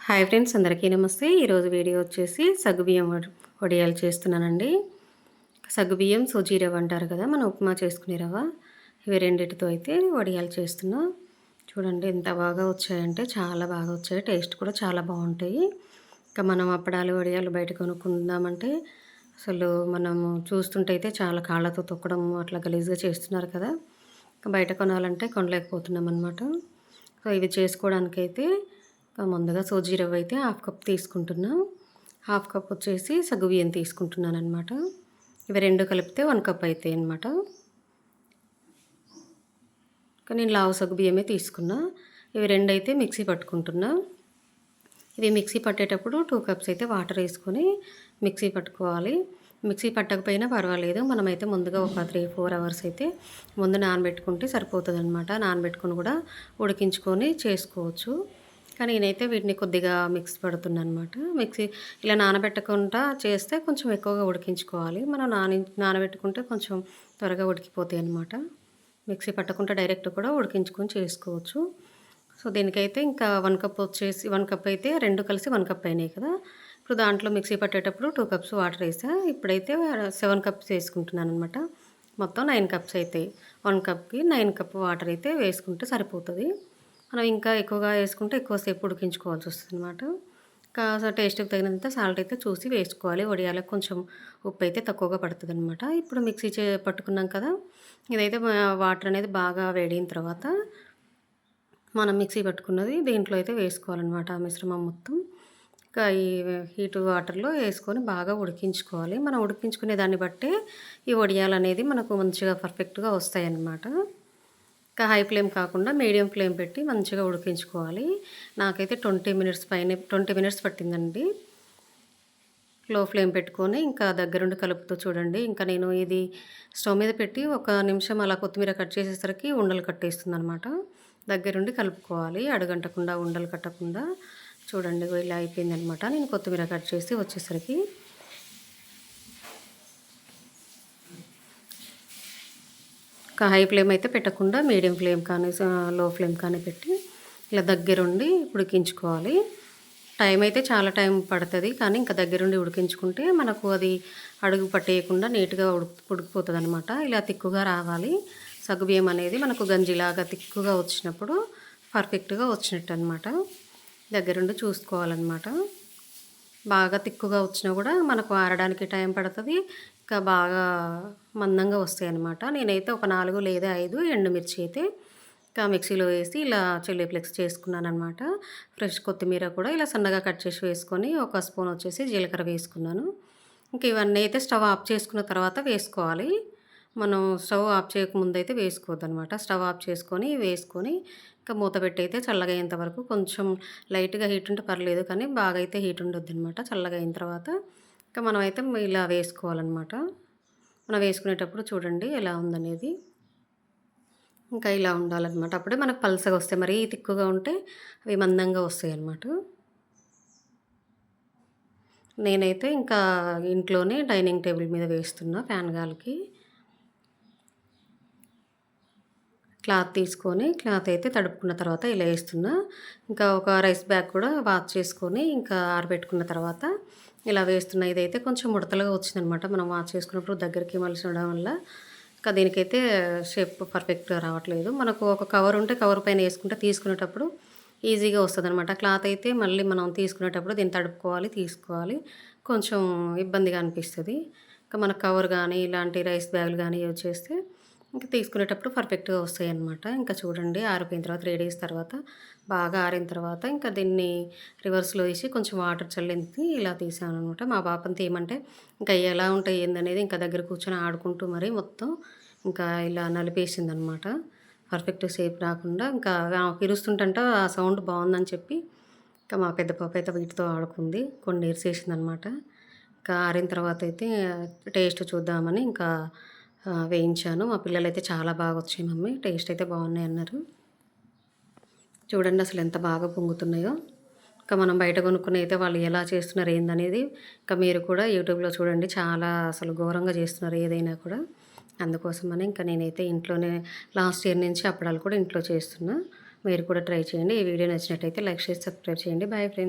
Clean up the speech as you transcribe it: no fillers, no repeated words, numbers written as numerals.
Hi friends, అందరికీ నమస్తే. ఈరోజు వీడియో వచ్చేసి సగ్గుబియ్యం వడియాలు చేస్తున్నానండి. సగ్గుబియ్యం, సూజీ రవ్వ అంటారు కదా, మనం ఉప్మా చేసుకునే రవ్వ. ఇవి రెండిటితో అయితే వడియాలు చేస్తున్నా. చూడండి ఎంత బాగా వచ్చాయంటే చాలా బాగా వచ్చాయి. టేస్ట్ కూడా చాలా బాగుంటాయి. ఇంకా మనం అప్పడాలు, వడియాలు బయట కొనుక్కుందామంటే అసలు మనము చూస్తుంటే అయితే చాలా కాళ్ళతో తొక్కడం అట్లా గలీజ్గా చేస్తున్నారు కదా. బయట కొనాలంటే కొనలేకపోతున్నాం అనమాట. సో ఇవి చేసుకోవడానికైతే ముందుగా సూజీ రవ్వ అయితే హాఫ్ కప్ తీసుకుంటున్నా. హాఫ్ కప్ వచ్చేసి సగ్గుబియ్యం తీసుకుంటున్నాను అనమాట. ఇవి రెండు కలిపితే 1 కప్ అవుతాయి అనమాట. కానీ నేను లావు సగ్గుబియ్యమే తీసుకున్నా. ఇవి రెండు అయితే మిక్సీ పట్టుకుంటున్నా. ఇవి మిక్సీ పట్టేటప్పుడు 2 కప్స్ అయితే వాటర్ వేసుకొని మిక్సీ పట్టుకోవాలి. మిక్సీ పట్టకపోయినా పర్వాలేదు, మనమైతే ముందుగా ఒక 3-4 అవర్స్ అయితే ముందు నానబెట్టుకుంటే సరిపోతుంది అనమాట. నానబెట్టుకొని కూడా ఉడికించుకొని చేసుకోవచ్చు. కానీ నేనైతే వీటిని కొద్దిగా మిక్స్ పడుతున్నాను అనమాట. మిక్సీ ఇలా నానబెట్టకుండా చేస్తే కొంచెం ఎక్కువగా ఉడికించుకోవాలి. మనం నానబెట్టుకుంటే కొంచెం త్వరగా ఉడికిపోతాయి అనమాట. మిక్సీ పట్టకుండా డైరెక్ట్ కూడా ఉడికించుకొని చేసుకోవచ్చు. సో దీనికైతే ఇంకా 1 కప్ వచ్చేసి 1 కప్ అయితే రెండు కలిసి 1 కప్ అయినాయి కదా. ఇప్పుడు దాంట్లో మిక్సీ పట్టేటప్పుడు 2 కప్స్ వాటర్ వేసా. ఇప్పుడైతే 7 కప్స్ వేసుకుంటున్నాను అనమాట. మొత్తం 9 కప్స్ అవుతాయి. 1 కప్కి 9 కప్ వాటర్ అయితే వేసుకుంటే సరిపోతుంది. మనం ఇంకా ఎక్కువగా వేసుకుంటే ఎక్కువసేపు ఉడికించుకోవాల్సి వస్తుంది అనమాట. కాస్త టేస్ట్కి తగినంత సాల్ట్ అయితే చూసి వేసుకోవాలి. వడియాలకు కొంచెం ఉప్పు అయితే తక్కువగా పడుతుంది అనమాట. ఇప్పుడు మిక్సీ పట్టుకున్నాం కదా, ఇదైతే వాటర్ అనేది బాగా వేడిన తర్వాత మనం మిక్సీ పట్టుకున్నది దీంట్లో అయితే వేసుకోవాలన్నమాట. ఆ మిశ్రమం మొత్తం ఇంకా ఈ హీట్ వాటర్లో వేసుకొని బాగా ఉడికించుకోవాలి. మనం ఉడికించుకునే దాన్ని బట్టే ఈ వడియాలు అనేది మనకు మంచిగా పర్ఫెక్ట్గా వస్తాయి అన్నమాట. ఇంకా హై ఫ్లేమ్ కాకుండా మీడియం ఫ్లేమ్ పెట్టి మంచిగా ఉడికించుకోవాలి. నాకైతే 20 మినిట్స్ పట్టిందండి. లో ఫ్లేమ్ పెట్టుకొని ఇంకా దగ్గరుండి కలుపుతూ చూడండి. ఇంకా నేను ఇది స్టవ్ మీద పెట్టి 1 నిమిషం అలా కొత్తిమీర కట్ చేసేసరికి ఉండలు కట్టేస్తుంది అనమాట. దగ్గరుండి కలుపుకోవాలి, అడుగంటకుండా ఉండలు కట్టకుండా. చూడండి ఇలా అయిపోయిందనమాట. నేను కొత్తిమీర కట్ చేసి వచ్చేసరికి హై ఫ్లేమ్ అయితే పెట్టకుండా మీడియం ఫ్లేమ్ కానీ లో ఫ్లేమ్ కానీ పెట్టి ఇలా దగ్గరుండి ఉడికించుకోవాలి. టైం అయితే చాలా టైం పడుతుంది, కానీ ఇంకా దగ్గరుండి ఉడికించుకుంటే మనకు అది అడుగు పట్టేయకుండా నీట్గా ఉడికిపోతుంది అనమాట. ఇలా తిక్కుగా రావాలి. సగ్గుబియ్యం అనేది మనకు గంజిలాగా తిక్కుగా వచ్చినప్పుడు పర్ఫెక్ట్గా వచ్చినట్టు అనమాట. దగ్గరుండి చూసుకోవాలన్నమాట. బాగా తిక్కుగా వచ్చినా కూడా మనకు ఆరడానికి టైం పడుతుంది. ఇంకా బాగా మందంగా వస్తాయి అన్నమాట. నేనైతే ఒక 4 లేదా 5 ఎండుమిర్చి అయితే ఇంకా మిక్సీలో వేసి ఇలా చిల్లీ ఫ్లేక్స్ చేసుకున్నాను అనమాట. ఫ్రెష్ కొత్తిమీర కూడా ఇలా సన్నగా కట్ చేసి వేసుకొని 1 స్పూన్ వచ్చేసి జీలకర్ర వేసుకున్నాను. ఇంక ఇవన్నీ అయితే స్టవ్ ఆఫ్ చేసుకున్న తర్వాత వేసుకోవాలి. మనం స్టవ్ ఆఫ్ చేయకముందు అయితే వేసుకోవద్దు అనమాట. స్టవ్ ఆఫ్ వేసుకొని ఇంకా మూత పెట్టి అయితే చల్లగా అయ్యేంత వరకు కొంచెం లైట్గా హీట్ ఉంటే పర్లేదు, కానీ బాగా అయితే హీట్ ఉండొద్దు అనమాట. చల్లగా అయిన తర్వాత ఇంకా మనం అయితే ఇలా వేసుకోవాలన్నమాట. మనం వేసుకునేటప్పుడు చూడండి ఎలా ఉందనేది. ఇంకా ఇలా ఉండాలన్నమాట. అప్పుడే మనకు పల్సగా వస్తాయి. మరీ తిక్కుగా ఉంటే అవి మందంగా వస్తాయి అన్నమాట. నేనైతే ఇంకా ఇంట్లోనే డైనింగ్ టేబుల్ మీద వేస్తున్నా ఫ్యాన్ గాలికి. క్లాత్ తీసుకొని క్లాత్ అయితే తడుపుకున్న తర్వాత ఇలా వేస్తున్నా. ఇంకా ఒక రైస్ బ్యాగ్ కూడా వాష్ చేసుకొని ఇంకా ఆరబెట్టుకున్న తర్వాత ఇలా వేస్తున్నా. ఇదైతే కొంచెం ముడతలుగా వచ్చిందనమాట. మనం వాష్ చేసుకున్నప్పుడు దగ్గరికి మలిచడం వల్ల ఇంకా దీనికైతే షేప్ పర్ఫెక్ట్గా రావట్లేదు. మనకు ఒక కవర్ ఉంటే కవర్ పైన వేసుకుంటే తీసుకునేటప్పుడు ఈజీగా వస్తుందనమాట. క్లాత్ అయితే మళ్ళీ మనం తీసుకునేటప్పుడు దీన్ని తడుపుకోవాలి, తీసుకోవాలి, కొంచెం ఇబ్బందిగా అనిపిస్తుంది. ఇంకా మన కవర్ కానీ ఇలాంటి రైస్ బ్యాగులు కానీ యూజ్ చేస్తే ఇంకా తీసుకునేటప్పుడు పర్ఫెక్ట్గా వస్తాయి అన్నమాట. ఇంకా చూడండి ఆరిపోయిన తర్వాత 3 డేస్ తర్వాత బాగా ఆరిన తర్వాత ఇంకా దీన్ని రివర్స్లో వేసి కొంచెం వాటర్ చల్లింది ఇలా తీసాను అనమాట. మా పాపని తీయమంటే ఇంకా ఎలా ఉంటాయి ఏందనేది ఇంకా దగ్గర కూర్చొని ఆడుకుంటూ మరి మొత్తం ఇంకా ఇలా నలిపేసింది అనమాట. పర్ఫెక్ట్ షేప్ రాకుండా ఇంకా పిరుస్తుంటంట ఆ సౌండ్ బాగుందని చెప్పి ఇంకా మా పెద్ద పాప అయితే వీటితో ఆడుకుంది, కొన్ని ఇరిసేసింది అనమాట. ఇంకా ఆరిన తర్వాత అయితే టేస్ట్ చూద్దామని ఇంకా వేయించాను. మా పిల్లలైతే చాలా బాగా వచ్చాయి మమ్మీ, టేస్ట్ అయితే బాగున్నాయి అన్నారు. చూడండి అసలు ఎంత బాగా పొంగుతున్నాయో. ఇంకా మనం బయట కొనుక్కుని అయితే వాళ్ళు ఎలా చేస్తున్నారు ఏందనేది ఇంకా మీరు కూడా యూట్యూబ్లో చూడండి. చాలా అసలు ఘోరంగా చేస్తున్నారు ఏదైనా కూడా. అందుకోసమని ఇంకా నేనైతే ఇంట్లోనే లాస్ట్ ఇయర్ నుంచి అప్పడాలు కూడా ఇంట్లో చేస్తున్నా. మీరు కూడా ట్రై చేయండి. ఈ వీడియో నచ్చినట్టయితే లైక్ చేసి సబ్స్క్రైబ్ చేయండి. Bye friends.